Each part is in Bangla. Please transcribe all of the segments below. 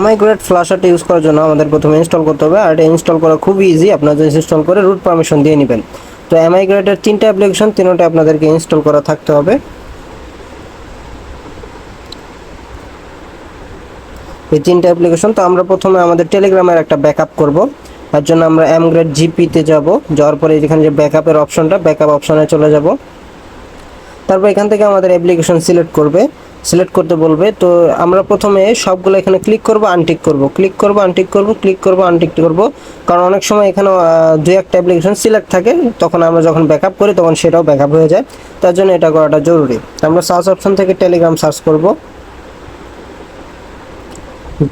MiGrate ফ্ল্যাশারটা ইউজ করার জন্য আমাদের প্রথমে ইনস্টল করতে হবে, আর এটা ইনস্টল করা খুবই ইজি। আপনারা জাস্ট ইনস্টল করে রুট পারমিশন দিয়ে নেবেন। তো MiGrate-এর 3টা অ্যাপ্লিকেশন, তিনটা আপনাদেরকে ইনস্টল করা থাকতে হবে। এই 3টা অ্যাপ্লিকেশন। তো আমরা প্রথমে আমাদের টেলিগ্রামের একটা ব্যাকআপ করব। তার জন্য আমরা MiGrate-GPE-তে যাব। যাওয়ার পরে এখানে যে ব্যাকআপের অপশনটা, ব্যাকআপ অপশনে চলে যাব। তারপর এখান থেকে আমাদের অ্যাপ্লিকেশন সিলেক্ট করতে বলবে। তো আমরা প্রথমে সবগুলো এখানে ক্লিক করব, আনটিক করব, ক্লিক করব, আনটিক করব, ক্লিক করব, আনটিক করব। কারণ অনেক সময় এখানে দুই একটা অ্যাপ্লিকেশন সিলেক্ট থাকে, তখন আমরা যখন ব্যাকআপ করি তখন সেটাও ব্যাকআপ হয়ে যায়। তার জন্য এটা করাটা জরুরি। আমরা সার্চ অপশন থেকে টেলিগ্রাম সার্চ করব।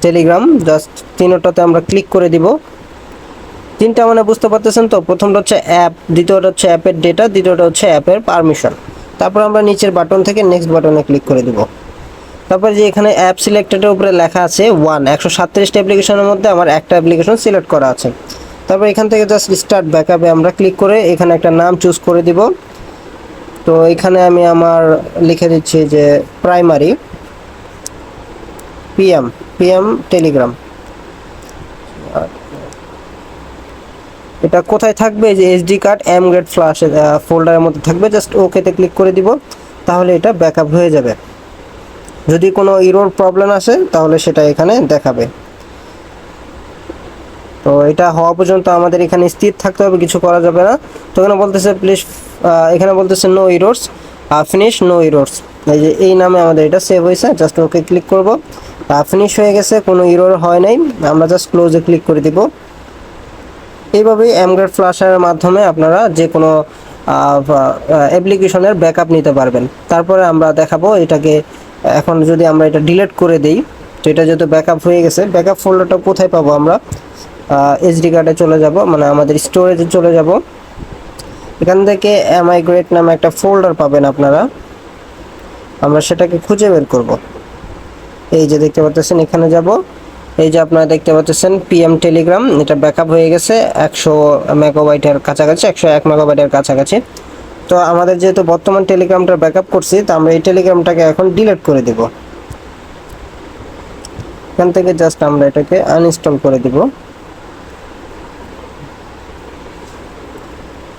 টেলিগ্রাম জাস্ট তিনটাতে আমরা ক্লিক করে দিব। তিনটা মানে বুঝতে পারতেছেন তো? প্রথমটা হচ্ছে অ্যাপ, দ্বিতীয়টা হচ্ছে অ্যাপের ডেটা, দ্বিতীয়টা হচ্ছে অ্যাপের পারমিশন। তারপর আমরা নিচের বাটন থেকে নেক্সট বাটনে ক্লিক করে দিব। তারপর যে এখানে অ্যাপ সিলেক্টেডের উপরে লেখা আছে 137টা অ্যাপ্লিকেশনের মধ্যে আমার একটা অ্যাপ্লিকেশন সিলেক্ট করা আছে। তারপর এখান থেকে জাস্ট স্টার্ট ব্যাকআপে আমরা ক্লিক করে এখানে একটা নাম চুজ করে দিব। তো এখানে আমি আমার লিখে দিচ্ছি যে প্রাইমারি পিএম টেলিগ্রাম। এটা কোথায় থাকবে? যে এসডি কার্ড MiGrate ফ্ল্যাশ ফোল্ডারের মধ্যে থাকবে। জাস্ট ওকেতে ক্লিক করে দিব, তাহলে এটা ব্যাকআপ হয়ে যাবে। যদি কোনো এরর প্রবলেম আসে তাহলে সেটা এখানে দেখাবে। তো এটা হওয়া পর্যন্ত আমাদের এখানে স্থির থাকতে হবে, কিছু করা যাবে না। তো এখানে বলতেছে প্লিজ, এখানে বলতেছে no errors, finish no errors. এই যে এই নামে আমাদের এটা সেভ হয়েছে। জাস্ট ওকে ক্লিক করব, ফিনিশ হয়ে গেছে, কোনো এরর হয় নাই। আমরা জাস্ট ক্লোজে ক্লিক করে দিব। এইভাবেই MiGrate ফ্ল্যাশারের মাধ্যমে আপনারা যে কোনো অ্যাপ্লিকেশনের ব্যাকআপ নিতে পারবেন। তারপরে আমরা দেখাবো এটাকে। এখন যদি আমরা এটা ডিলিট করে দেই, তো এটা যেহেতু ব্যাকআপ হয়ে গেছে, ব্যাকআপ ফোল্ডারটা কোথায় পাবো? আমরা এসডি কার্ডে চলে যাব, মানে আমাদের স্টোরেজে চলে যাব। এখান থেকে MiGrate নামে একটা ফোল্ডার পাবেন আপনারা। আমরা সেটাকে খুঁজে বের করব। এই যে দেখতে পাচ্ছেন, এখানে যাব। এই যে আপনারা দেখতে পাচ্ছেন পিএম টেলিগ্রাম, এটা ব্যাকআপ হয়ে গেছে 100 মেগাবাইটের কাছাকাছি, 101 মেগাবাইটের কাছাকাছি। তো আমাদের যেহেতু বর্তমান টেলিগ্রামটা ব্যাকআপ করছি, তো আমরা এই টেলিগ্রামটাকে এখন ডিলিট করে দেব। এখান থেকে জাস্ট আমরা এটাকে আনইনস্টল করে দেব।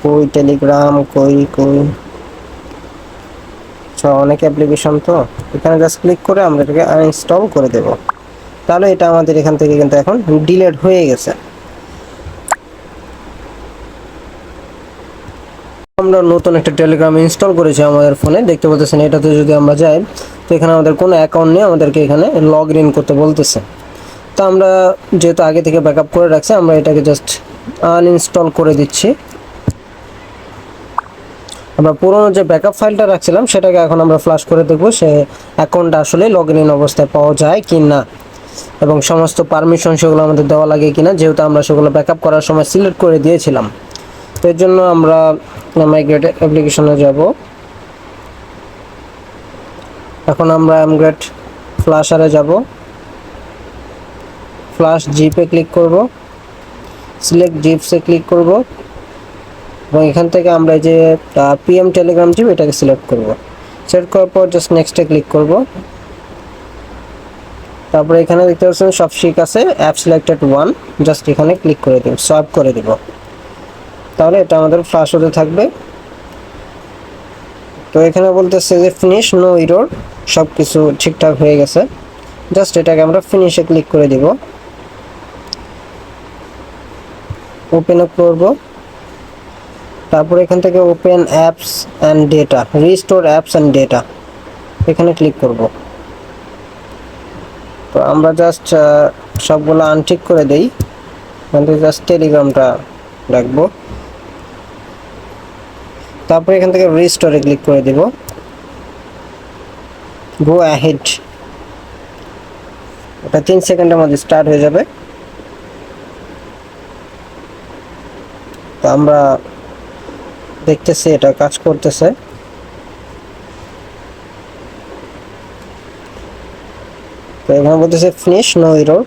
কই টেলিগ্রাম, কই অনেক অ্যাপ্লিকেশন, তো এখানে জাস্ট ক্লিক করে আমরা এটাকে আনইনস্টল করে দেব। তাহলে এটা আমাদের এখান থেকে কিন্তু এখন ডিলিট হয়ে গেছে। আমরা নতুন একটা টেলিগ্রাম ইনস্টল করেছি আমাদের ফোনে, দেখতে পাচ্ছেন। এটাতে যদি আমরা যাই, তো এখানে আমাদের কোনো অ্যাকাউন্ট নেই, আমাদেরকে এখানে লগ ইন করতে বলতেছে। তো আমরা যেহেতু আগে থেকে ব্যাকআপ করে রাখছি, আমরা এটাকে জাস্ট আনইনস্টল করে দিচ্ছি। আমরা পুরোনো যে ব্যাকআপ ফাইলটা রাখছিলাম সেটাকে এখন আমরা ফ্লাশ করে দেখব সে অ্যাকাউন্টটা আসলে লগ ইন অবস্থায় পাওয়া যায় কি না, এবং সমস্ত পারমিশন সেগুলো আমাদের দেওয়া লাগে কিনা, যেহেতু আমরা সেগুলো ব্যাকআপ করার সময় সিলেক্ট করে দিয়েছিলাম। তো এর জন্য আমরা MiGrate অ্যাপ্লিকেশনে যাব। এখন আমরা MiGrate ফ্ল্যাশারে যাব, ফ্ল্যাশ জিপে ক্লিক করব, সিলেক্ট জিপসে ক্লিক করব, এবং এখান থেকে আমরা যে পিএম টেলিগ্রাম জিপ এটাকে সিলেক্ট করব। সিলেক্ট করার পর জাস্ট নেক্সটে ক্লিক করব। তারপরে এখানে দেখতে পাচ্ছেন সব ঠিক আছে, অ্যাপ সিলেক্টেড 1, জাস্ট এখানে ক্লিক করে দেব, সোয়াইপ করে দেব। তাহলে এটা আমাদের ফ্ল্যাশ হতে থাকবে। তো এখানে বলতেছে যে ফিনিশ নো এরর, সব কিছু ঠিকঠাক হয়ে গেছে। জাস্ট এটাকে আমরা ফিনিশে ক্লিক করে দেব, ওপেন করব। তারপর এখান থেকে open apps and data, restore apps and data, এখানে ক্লিক করব। তো আমরা জাস্ট সবগুলো আনটিক করে দেই, এখান থেকে জাস্ট টেলিগ্রামটা রাখবো। তারপর এখান থেকে রিস্টোরে ক্লিক করে দেব, গো অ্যাহেড। এটা 3 সেকেন্ডের মধ্যে স্টার্ট হয়ে যাবে। তো আমরা দেখতেছি এটা কাজ করতেছে। তো এখানে বলতেছে ফিনিশ নো এরর,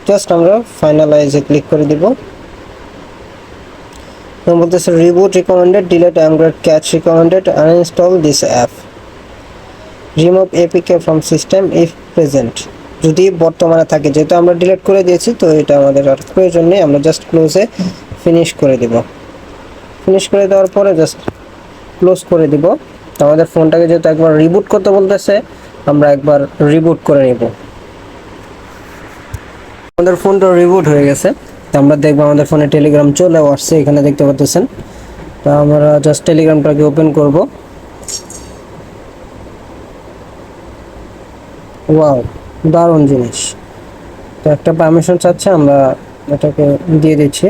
জাস্ট আমরা ফাইনালাইজে ক্লিক করে দিব। এবং বলতেছে reboot recommended, delete MiGrate catch recommended, uninstall this app, remove APK from system if present. যদি বর্তমানে থাকে, যেহেতু আমরা ডিলিট করে দিয়েছি তো এটা আমাদের আর প্রয়োজন নেই। আমরা জাস্ট ক্লোজে ফিনিশ করে দিব। ফিনিশ করে দেওয়ার পরে জাস্ট ক্লোজ করে দিব। তো আমাদের ফোনটাকে যেহেতু একবার রিবুট করতে বলতেছে, আমরা একবার রিবুট করে নিব। আমাদের ফোনটা রিবুট হয়ে গেছে। তো আমরা দেখবো আমাদের ফোনে টেলিগ্রাম চলেও আসছে, এখানে দেখতে পাচ্ছেন। তো আমরা জাস্ট টেলিগ্রামটাকে ওপেন করব। ওয়াও, দারুণ জিনিস। তো একটা পারমিশন চাচ্ছে, আমরা এটাকে দিয়ে দিচ্ছি।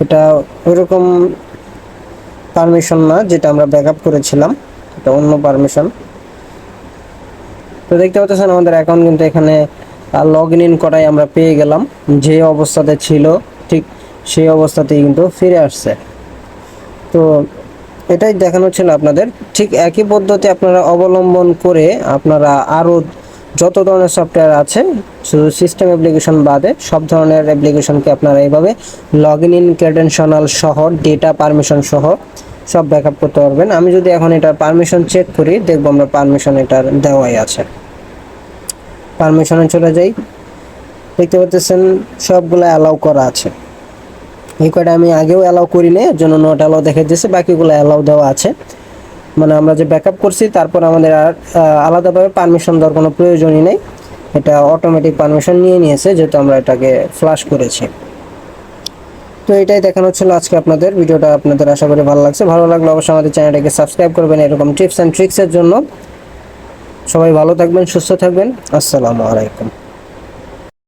এটা ওইরকম পারমিশন না যেটা আমরা ব্যাকআপ করেছিলাম, এটা অন্য পারমিশন। তো দেখতে পাচ্ছেন আমাদের অ্যাকাউন্ট কিন্তু এখানে লগ ইন করাই আমরা পেয়ে গেলাম। যে অবস্থাতে ছিল ঠিক সেই অবস্থাতেই কিন্তু ফিরে আসছে। তো এটাই দেখানো ছিল আপনাদের। ঠিক একই পদ্ধতি আপনারা অবলম্বন করে আপনারা আরও যত ধরনের সফটওয়্যার আছে, শুধু সিস্টেম অ্যাপ্লিকেশন বাদে সব ধরনের অ্যাপ্লিকেশনকে আপনারা এইভাবে লগ ইন ক্রেডেনশনাল সহ ডেটা পারমিশন সহ সব ব্যাকআপ করতে পারবেন। আমি যদি এখন এটার পারমিশন চেক করি, দেখবো আমরা পারমিশন এটার দেওয়াই আছে। পারমিশনে চলে যাই, দেখতে পাচ্ছেন সবগুলো অ্যালাউ করা আছে। এই কয়টা আমি আগেও অ্যালাউ করি না, এর জন্য নট অ্যালাউ দেখে দিয়েছে, বাকিগুলো অ্যালাউ দেওয়া আছে। মানে আমরা যে ব্যাকআপ করছি তারপর আমাদের আর আলাদাভাবে পারমিশন দেওয়ার কোনো প্রয়োজনই নেই। এটা অটোমেটিক পারমিশন নিয়ে নিয়েছে, যেহেতু আমরা এটাকে ফ্লাশ করেছি। তো এটাই দেখানো ছিল আজকে আপনাদের ভিডিওটা। আপনাদের আশা করি ভালো লাগছে। ভালো লাগলে অবশ্যই আমাদের চ্যানেলটাকে সাবস্ক্রাইব করবেন এরকম টিপস অ্যান্ড ট্রিক্সের জন্য। সবাই ভালো থাকবেন, সুস্থ থাকবেন। আসসালামু আলাইকুম।